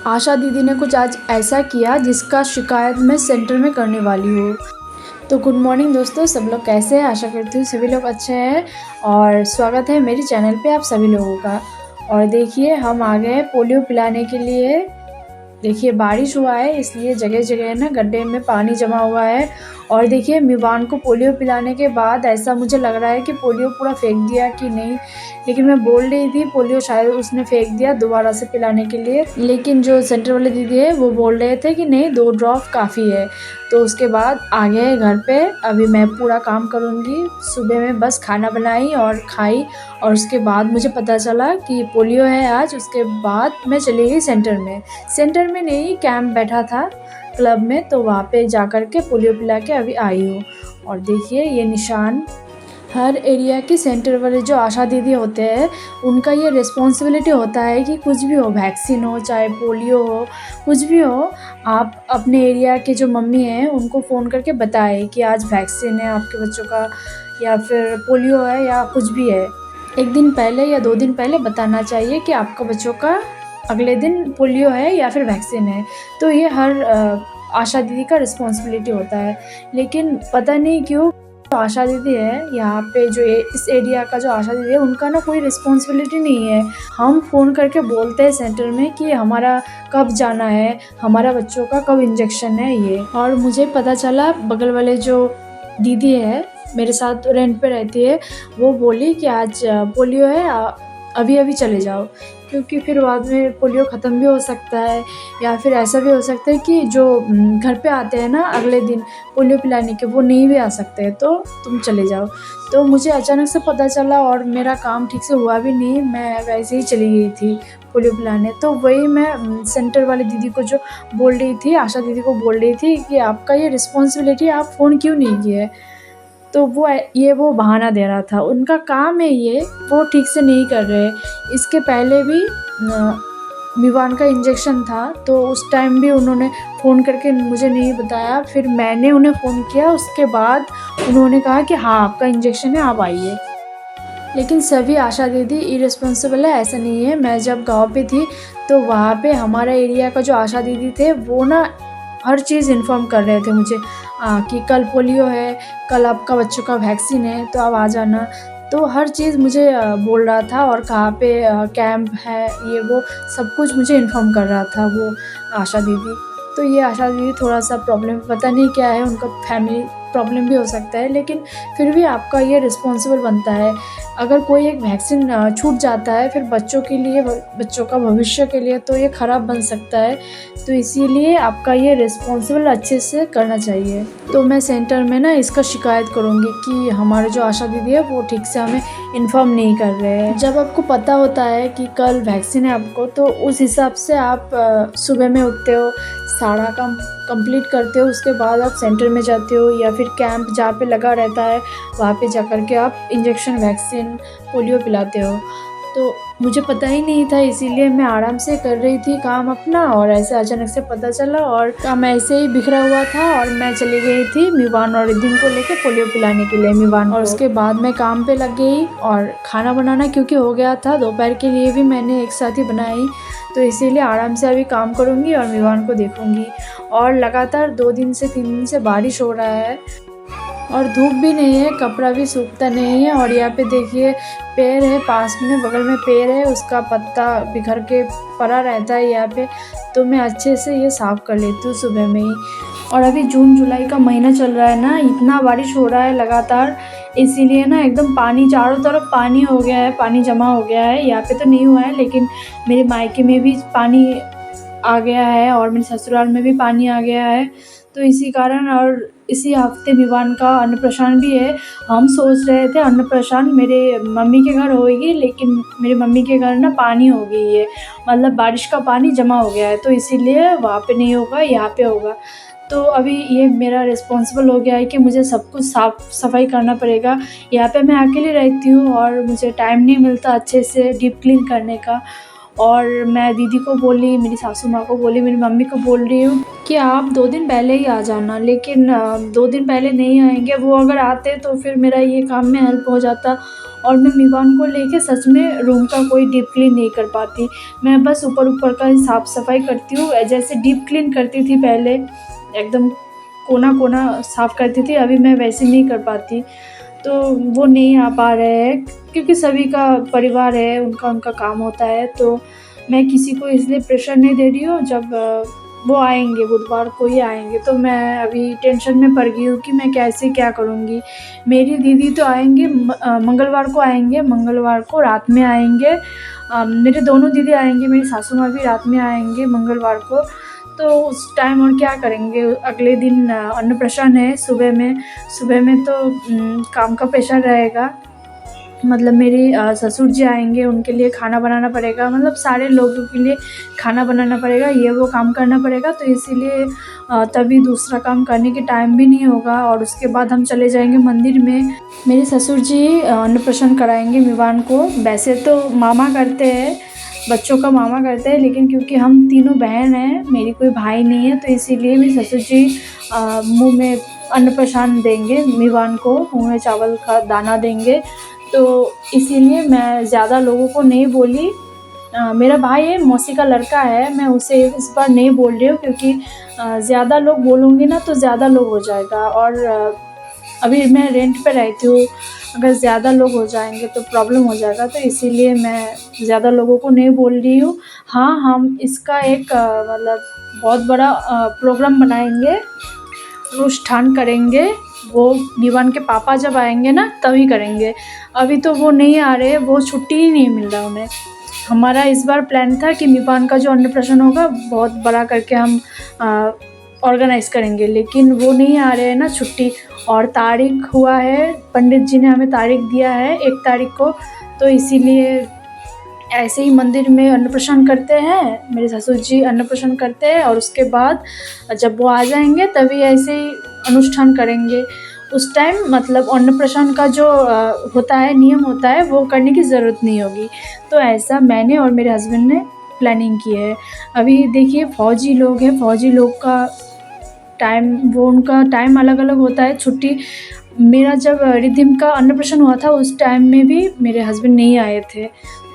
आशा दीदी ने कुछ आज ऐसा किया जिसका शिकायत मैं सेंटर में करने वाली हूँ। तो गुड मॉर्निंग दोस्तों, सब लोग कैसे हैं? आशा करती हूँ सभी लोग अच्छे हैं और स्वागत है मेरे चैनल पे आप सभी लोगों का। और देखिए हम आ गए पोलियो पिलाने के लिए। देखिए बारिश हुआ है इसलिए जगह जगह ना गड्ढे में पानी जमा हुआ है। और देखिए मिवान को पोलियो पिलाने के बाद ऐसा मुझे लग रहा है कि पोलियो पूरा फेंक दिया कि नहीं, लेकिन मैं बोल रही थी पोलियो शायद उसने फेंक दिया दोबारा से पिलाने के लिए। लेकिन जो सेंटर वाले दीदी है वो बोल रहे थे कि नहीं 2 ड्रॉप काफ़ी है। तो उसके बाद आ गए घर पे। अभी मैं पूरा काम करूँगी। सुबह में बस खाना बनाई और खाई और उसके बाद मुझे पता चला कि पोलियो है आज। उसके बाद मैं चली गई सेंटर में नहीं, कैंप बैठा था क्लब में, तो वहाँ पे जा कर के पोलियो पिला के अभी आई हूँ। और देखिए ये निशान, हर एरिया के सेंटर वाले जो आशा दीदी होते हैं उनका ये रिस्पॉन्सिबिलिटी होता है कि कुछ भी हो, वैक्सीन हो चाहे पोलियो हो, कुछ भी हो, आप अपने एरिया के जो मम्मी हैं उनको फ़ोन करके बताएं कि आज वैक्सीन है आपके बच्चों का या फिर पोलियो है या कुछ भी है। 1 दिन पहले या 2 दिन पहले बताना चाहिए कि आपका बच्चों का अगले दिन पोलियो है या फिर वैक्सीन है। तो ये हर आशा दीदी का रिस्पॉन्सिबिलिटी होता है। लेकिन पता नहीं क्यों जो आशा दीदी है यहाँ पे, जो इस एरिया का जो आशा दीदी है उनका ना कोई रिस्पॉन्सिबिलिटी नहीं है। हम फ़ोन करके बोलते हैं सेंटर में कि हमारा कब जाना है, हमारा बच्चों का कब इंजेक्शन है ये। और मुझे पता चला बगल वाले जो दीदी है मेरे साथ रेंट पे रहती है, वो बोली कि आज पोलियो है, अभी अभी चले जाओ, क्योंकि फिर बाद में पोलियो ख़त्म भी हो सकता है या फिर ऐसा भी हो सकता है कि जो घर पे आते हैं ना अगले दिन पोलियो पिलाने के, वो नहीं भी आ सकते हैं, तो तुम चले जाओ। तो मुझे अचानक से पता चला और मेरा काम ठीक से हुआ भी नहीं, मैं वैसे ही चली गई थी पोलियो पिलाने। तो वही मैं सेंटर वाली दीदी को जो बोल रही थी, आशा दीदी को बोल रही थी कि आपका ये रिस्पॉन्सिबिलिटी, आप फ़ोन क्यों नहीं किए? तो वो बहाना दे रहा था, उनका काम है ये, वो ठीक से नहीं कर रहे। इसके पहले भी मिवान का इंजेक्शन था तो उस टाइम भी उन्होंने फ़ोन करके मुझे नहीं बताया, फिर मैंने उन्हें फ़ोन किया, उसके बाद उन्होंने कहा कि हाँ आपका इंजेक्शन है आप आइए। लेकिन सभी आशा दीदी इर्रेस्पॉन्सिबल है ऐसा नहीं है। मैं जब गाँव पे थी तो वहाँ पे हमारा एरिया का जो आशा दीदी थे वो ना हर चीज़ इन्फॉर्म कर रहे थे मुझे कि कल पोलियो है, कल आपका बच्चों का वैक्सीन है तो आप आ जाना। तो हर चीज़ मुझे बोल रहा था और कहाँ पे कैंप है, ये वो सब कुछ मुझे इन्फॉर्म कर रहा था वो आशा दीदी। तो ये आशा दीदी थोड़ा-सा प्रॉब्लम, पता नहीं क्या है, उनका फैमिली प्रॉब्लम भी हो सकता है, लेकिन फिर भी आपका ये रिस्पॉन्सिबल बनता है। अगर कोई एक वैक्सीन छूट जाता है फिर बच्चों के लिए, बच्चों का भविष्य के लिए तो ये ख़राब बन सकता है। तो इसीलिए आपका ये रिस्पॉन्सिबल अच्छे से करना चाहिए। तो मैं सेंटर में ना इसका शिकायत करूँगी कि हमारे जो आशा दीदी है वो ठीक से हमें इन्फॉर्म नहीं कर रहे हैं। जब आपको पता होता है कि कल वैक्सीन है आपको, तो उस हिसाब से आप सुबह में उठते हो, सारा काम कंप्लीट करते हो, उसके बाद आप सेंटर में जाते हो या फिर कैंप जहाँ पे लगा रहता है वहाँ पे जा कर के आप इंजेक्शन, वैक्सीन, पोलियो पिलाते हो। तो मुझे पता ही नहीं था, इसीलिए मैं आराम से कर रही थी काम अपना और ऐसे अचानक से पता चला और काम ऐसे ही बिखरा हुआ था और मैं चली गई थी मिवान और रिद्धिम को लेके पोलियो पिलाने के लिए मिवान। और उसके बाद मैं काम पे लग गई और खाना बनाना क्योंकि हो गया था, दोपहर के लिए भी मैंने एक साथ ही बनाई, तो इसीलिए आराम से अभी काम करूँगी और मिवान को देखूँगी। और लगातार 2 दिन से 3 दिन से बारिश हो रहा है और धूप भी नहीं है, कपड़ा भी सूखता नहीं है। और यहाँ पे देखिए पेड़ है, पास में बगल में पेड़ है, उसका पत्ता बिखर के पड़ा रहता है यहाँ पे, तो मैं अच्छे से ये साफ़ कर लेती हूँ सुबह में ही। और अभी जून जुलाई का महीना चल रहा है ना, इतना बारिश हो रहा है लगातार, इसीलिए ना एकदम पानी, चारों तरफ पानी हो गया है, पानी जमा हो गया है। यहाँ पे तो नहीं हुआ है लेकिन मेरे मायके में भी पानी आ गया है और मेरे ससुराल में भी पानी आ गया है। तो इसी कारण, और इसी हफ्ते मिवान का अन्नप्राशन भी है। हम सोच रहे थे अन्नप्राशन मेरे मम्मी के घर होएगी, लेकिन मेरी मम्मी के घर ना पानी हो गई है, मतलब बारिश का पानी जमा हो गया है, तो इसीलिए वहाँ पे नहीं होगा, यहाँ पे होगा। तो अभी ये मेरा रिस्पॉन्सिबल हो गया है कि मुझे सब कुछ साफ़ सफाई करना पड़ेगा। यहाँ पे मैं अकेली रहती हूँ और मुझे टाइम नहीं मिलता अच्छे से डीप क्लीन करने का। और मैं दीदी को बोली, मेरी सासू माँ को बोली, मेरी मम्मी को बोल रही हूँ कि आप 2 दिन पहले ही आ जाना, लेकिन 2 दिन पहले नहीं आएंगे। वो अगर आते तो फिर मेरा ये काम में हेल्प हो जाता और मैं मीवान को लेके सच में रूम का कोई डीप क्लीन नहीं कर पाती। मैं बस ऊपर का ही साफ़ सफाई करती हूँ, जैसे डीप क्लीन करती थी पहले, एकदम कोना साफ़ करती थी, अभी मैं वैसे नहीं कर पाती। तो वो नहीं आ पा रहे हैं क्योंकि सभी का परिवार है, उनका काम होता है, तो मैं किसी को इसलिए प्रेशर नहीं दे रही हूँ। जब वो आएँगे, बुधवार को ही आएँगे, तो मैं अभी टेंशन में पड़ गई हूँ कि मैं कैसे क्या करूँगी। मेरी दीदी तो आएँगे मंगलवार को आएँगे, मंगलवार को रात में आएँगे। मेरे दोनों दीदी आएँगे, मेरी सासू माँ भी रात में आएँगे मंगलवार को। तो उस टाइम और क्या करेंगे, अगले दिन अन्नप्राशन है सुबह में तो काम का प्रेशर रहेगा। मतलब मेरे ससुर जी आएँगे, उनके लिए खाना बनाना पड़ेगा, मतलब सारे लोगों के लिए खाना बनाना पड़ेगा, ये वो काम करना पड़ेगा, तो इसीलिए तभी दूसरा काम करने के टाइम भी नहीं होगा। और उसके बाद हम चले जाएँगे मंदिर में। मेरे ससुर जी अन्नप्राशन कराएँगे मीवान को। वैसे तो मामा करते हैं, बच्चों का मामा करते हैं, लेकिन क्योंकि हम तीनों बहन हैं, मेरी कोई भाई नहीं है, तो इसीलिए मेरे ससुर जी मुँह में अन्नप्राशन देंगे मीवान को, मुँह में चावल का दाना देंगे। तो इसीलिए मैं ज़्यादा लोगों को नहीं बोली। मेरा भाई है, मौसी का लड़का है, मैं उसे इस बार नहीं बोल रही हूँ क्योंकि ज़्यादा लोग बोलूँगी ना तो ज़्यादा लोग हो जाएगा। और अभी मैं रेंट पे रहती हूँ, अगर ज़्यादा लोग हो जाएंगे तो प्रॉब्लम हो जाएगा, तो इसीलिए मैं ज़्यादा लोगों को नहीं बोल रही हूँ। हाँ, हम इसका एक मतलब बहुत बड़ा प्रोग्राम बनाएंगे, अनुष्ठान करेंगे। वो मीवान के पापा जब आएंगे ना तभी करेंगे, अभी तो वो नहीं आ रहे, वो छुट्टी ही नहीं मिल रहा उन्हें। हमारा इस बार प्लान था कि मीवान का जो अन्नप्राशन होगा बहुत बड़ा करके हम ऑर्गेनाइज़ करेंगे, लेकिन वो नहीं आ रहे हैं ना छुट्टी। और तारीख हुआ है, पंडित जी ने हमें तारीख दिया है 1 तारीख को, तो इसीलिए ऐसे ही मंदिर में अन्नप्राशन करते हैं, मेरे ससुर जी अन्नप्राशन करते हैं और उसके बाद जब वो आ जाएंगे तभी ऐसे ही अनुष्ठान करेंगे। उस टाइम मतलब अन्नप्राशन का जो होता है, नियम होता है, वो करने की ज़रूरत नहीं होगी। तो ऐसा मैंने और मेरे हस्बैंड ने प्लानिंग की है। अभी देखिए फ़ौजी लोग हैं, फ़ौजी लोग का टाइम, वो उनका टाइम अलग-अलग होता है छुट्टी। मेरा जब रिद्धिम का अन्नप्राशन हुआ था उस टाइम में भी मेरे हस्बैंड नहीं आए थे,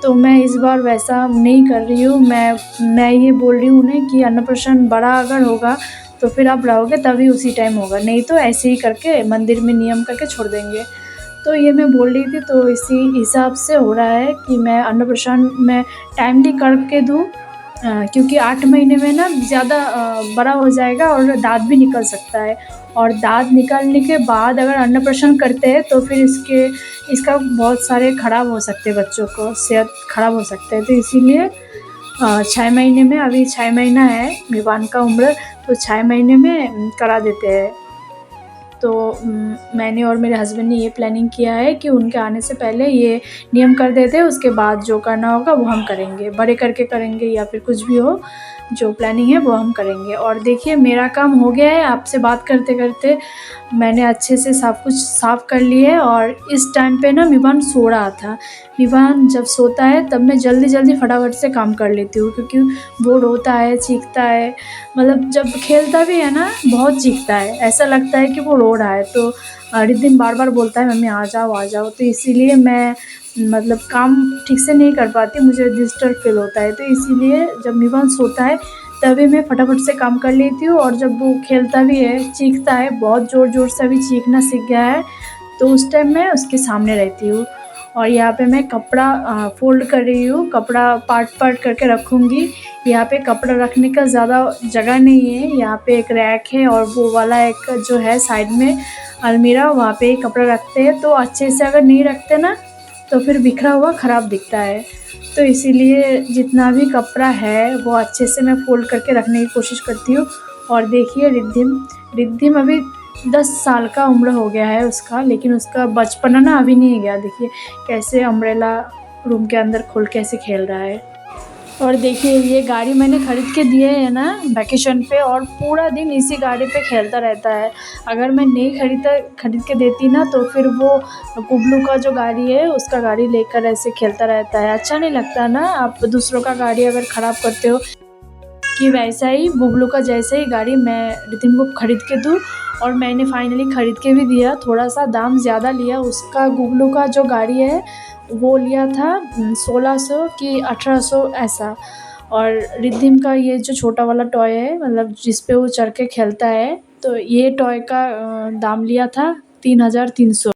तो मैं इस बार वैसा नहीं कर रही हूँ। मैं ये बोल रही हूँ उन्हें कि अन्नप्राशन बड़ा अगर होगा तो फिर आप रहोगे तभी उसी टाइम होगा, नहीं तो ऐसे ही करके मंदिर में नियम करके छोड़ देंगे। तो ये मैं बोल रही थी, तो इसी हिसाब से हो रहा है कि मैं अन्नप्राशन मैं टाइमली करके दूँ, क्योंकि 8 महीने में ना ज़्यादा बड़ा हो जाएगा और दाँत भी निकल सकता है। और दाँत निकलने के बाद अगर अन्नप्राशन करते हैं तो फिर इसका बहुत सारे ख़राब हो सकते हैं, बच्चों को सेहत ख़राब हो सकता है। तो इसीलिए 6 महीने में, अभी 6 महीना है मीवान का उम्र, तो 6 महीने में करा देते हैं। तो मैंने और मेरे हस्बैंड ने ये प्लानिंग किया है कि उनके आने से पहले ये नियम कर देते हैं, उसके बाद जो करना होगा वो हम करेंगे, बड़े करके करेंगे या फिर कुछ भी हो, जो प्लानिंग है वो हम करेंगे। और देखिए मेरा काम हो गया है, आपसे बात करते-करते मैंने अच्छे से सब कुछ साफ़ कर लिया है। और इस टाइम पे ना मीवान सो रहा था। मीवान जब सोता है तब मैं जल्दी-जल्दी फटाफट से काम कर लेती हूँ, क्योंकि वो रोता है, चीखता है, मतलब जब खेलता भी है ना बहुत चीखता है, ऐसा लगता है कि वो रो रहा है। तो रिद्धिम बार-बार बोलता है मम्मी आ जाओ, आ जाओ, तो इसीलिए मैं मतलब काम ठीक से नहीं कर पाती, मुझे डिस्टर्ब फ़ील होता है। तो इसीलिए जब मीवान सोता है तभी मैं फटाफट से काम कर लेती हूँ। और जब वो खेलता भी है, चीखता है, बहुत ज़ोर-ज़ोर से अभी चीखना सीख गया है, तो उस टाइम मैं उसके सामने रहती हूँ। और यहाँ पे मैं कपड़ा फ़ोल्ड कर रही हूँ, कपड़ा पार्ट-पार्ट करके रखूँगी। यहाँ पे कपड़ा रखने का ज़्यादा जगह नहीं है, यहाँ पे एक रैक है और वो वाला एक जो है साइड में अलमीरा, वहाँ पे कपड़ा रखते हैं। तो अच्छे से अगर नहीं रखते ना तो फिर बिखरा हुआ ख़राब दिखता है, तो इसीलिए जितना भी कपड़ा है वो अच्छे से मैं फ़ोल्ड करके रखने की कोशिश करती हूँ। और देखिए रिद्धिम अभी 10 साल का उम्र हो गया है उसका, लेकिन उसका बचपना ना अभी नहीं गया। देखिए कैसे अम्ब्रेला रूम के अंदर खोल के ऐसे खेल रहा है। और देखिए ये गाड़ी मैंने ख़रीद के दिए है ना वैकेशन पे, और पूरा दिन इसी गाड़ी पे खेलता रहता है। अगर मैं नहीं ख़रीद के देती ना तो फिर वो कुबलू का जो गाड़ी है उसका गाड़ी लेकर ऐसे खेलता रहता है। अच्छा नहीं लगता ना, आप दूसरों का गाड़ी अगर ख़राब करते हो। कि वैसा ही बुबलू का जैसे ही गाड़ी मैं रितिम को ख़रीद के दूँ। और मैंने फाइनली ख़रीद के भी दिया। थोड़ा सा दाम ज़्यादा लिया उसका। गुगलू का जो गाड़ी है वो लिया था 1600 कि 1800 ऐसा। और रिद्धिम का ये जो छोटा वाला टॉय है, मतलब जिस पे वो चढ़ के खेलता है, तो ये टॉय का दाम लिया था 3300।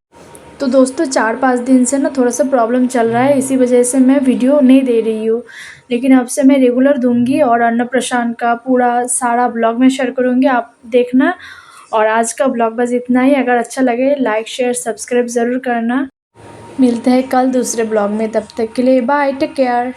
तो दोस्तों 4-5 दिन से ना थोड़ा सा प्रॉब्लम चल रहा है, इसी वजह से मैं वीडियो नहीं दे रही हूँ। लेकिन अब से मैं रेगुलर दूंगी और अन्नप्राशन का पूरा सारा ब्लॉग में शेयर करूँगी, आप देखना। और आज का ब्लॉग बस इतना ही। अगर अच्छा लगे लाइक शेयर सब्सक्राइब ज़रूर करना। मिलते हैं कल दूसरे ब्लॉग में, तब तक के लिए बाय, टेक केयर।